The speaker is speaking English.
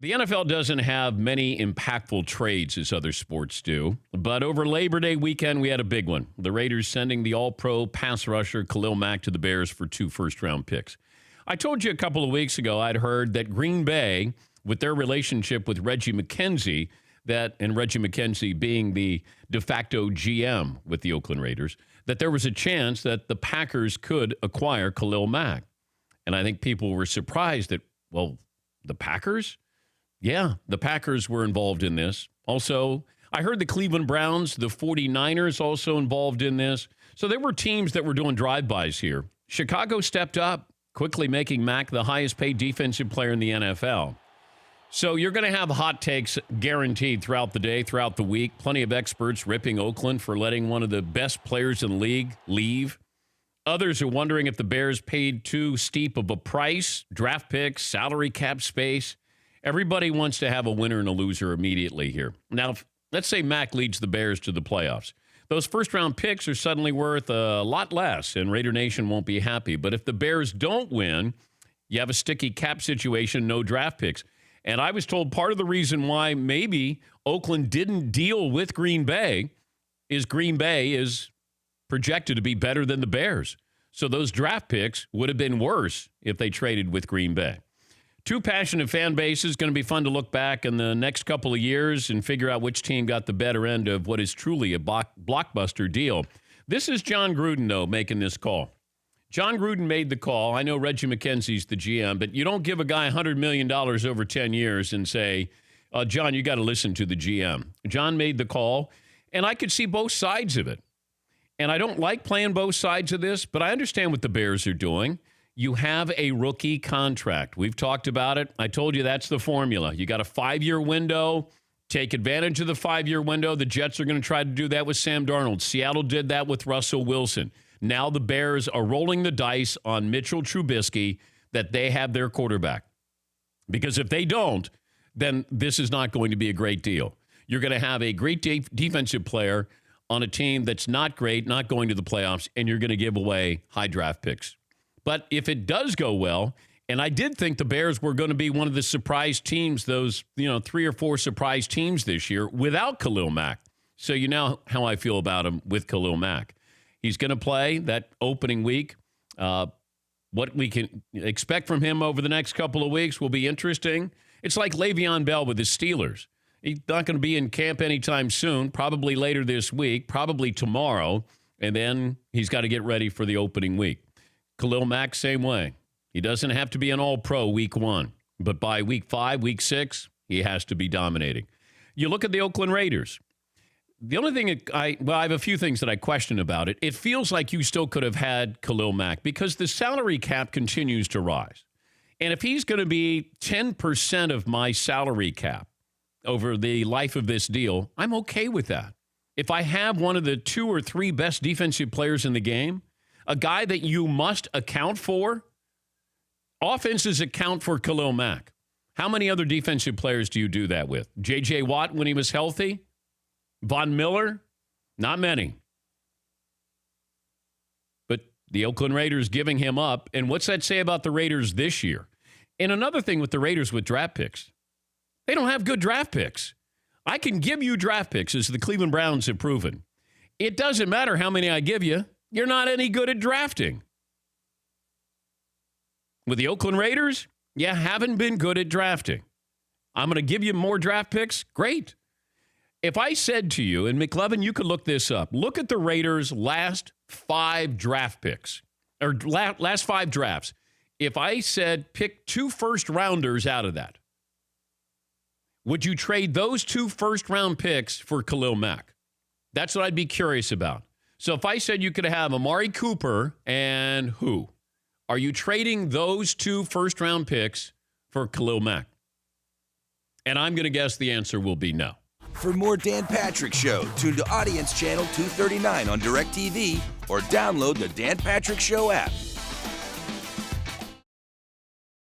The NFL doesn't have many impactful trades as other sports do, but over Labor Day weekend, we had a big one. The Raiders sending the all-pro pass rusher Khalil Mack to the Bears for 2 first-round picks. I told you a couple of weeks ago I'd heard that Green Bay, with their relationship with Reggie McKenzie, and Reggie McKenzie being the de facto GM with the Oakland Raiders, that there was a chance that the Packers could acquire Khalil Mack. And I think people were surprised that, well, the Packers? Yeah, the Packers were involved in this. Also, I heard the Cleveland Browns, the 49ers also involved in this. So there were teams that were doing drive-bys here. Chicago stepped up, quickly making Mack the highest-paid defensive player in the NFL. So you're going to have hot takes guaranteed throughout the day, throughout the week. Plenty of experts ripping Oakland for letting one of the best players in the league leave. Others are wondering if the Bears paid too steep of a price, draft picks, salary cap space. Everybody wants to have a winner and a loser immediately here. Now, let's say Mack leads the Bears to the playoffs. Those first-round picks are suddenly worth a lot less, and Raider Nation won't be happy. But if the Bears don't win, you have a sticky cap situation, no draft picks. And I was told part of the reason why maybe Oakland didn't deal with Green Bay is projected to be better than the Bears. So those draft picks would have been worse if they traded with Green Bay. Two passionate fan bases. Going to be fun to look back in the next couple of years and figure out which team got the better end of what is truly a blockbuster deal. This is John Gruden, though, making this call. John Gruden made the call. I know Reggie McKenzie's the GM, but you don't give a guy $100 million over 10 years and say, John, you got to listen to the GM. John made the call, and I could see both sides of it. And I don't like playing both sides of this, but I understand what the Bears are doing. You have a rookie contract. We've talked about it. I told you that's the formula. You got a 5-year window. Take advantage of the 5-year window. The Jets are going to try to do that with Sam Darnold. Seattle did that with Russell Wilson. Now the Bears are rolling the dice on Mitchell Trubisky that they have their quarterback. Because if they don't, then this is not going to be a great deal. You're going to have a great defensive player on a team that's not great, not going to the playoffs, and you're going to give away high draft picks. But if it does go well, and I did think the Bears were going to be one of the surprise teams, those 3 or 4 surprise teams this year without Khalil Mack. So you know how I feel about him with Khalil Mack. He's going to play that opening week. What we can expect from him over the next couple of weeks will be interesting. It's like Le'Veon Bell with the Steelers. He's not going to be in camp anytime soon, probably later this week, probably tomorrow, and then he's got to get ready for the opening week. Khalil Mack, same way. He doesn't have to be an all-pro week 1, but by week 5, week 6, he has to be dominating. You look at the Oakland Raiders. The only thing I have a few things that I question about it. It feels like you still could have had Khalil Mack because the salary cap continues to rise. And if he's going to be 10% of my salary cap over the life of this deal, I'm okay with that. If I have one of the 2 or 3 best defensive players in the game, a guy that you must account for, offenses account for Khalil Mack. How many other defensive players do you do that with? J.J. Watt when he was healthy? Von Miller? Not many. But the Oakland Raiders giving him up. And what's that say about the Raiders this year? And another thing with the Raiders with draft picks, they don't have good draft picks. I can give you draft picks, as the Cleveland Browns have proven. It doesn't matter how many I give you. You're not any good at drafting. With the Oakland Raiders, you haven't been good at drafting. I'm going to give you more draft picks. Great. If I said to you, and McLevin, you could look this up, look at the Raiders' last 5 draft picks, or last 5 drafts. If I said pick 2 first-rounders out of that, would you trade those 2 first-round picks for Khalil Mack? That's what I'd be curious about. So if I said you could have Amari Cooper and who? Are you trading those 2 first-round picks for Khalil Mack? And I'm going to guess the answer will be no. For more Dan Patrick Show, tune to Audience Channel 239 on DirecTV or download the Dan Patrick Show app.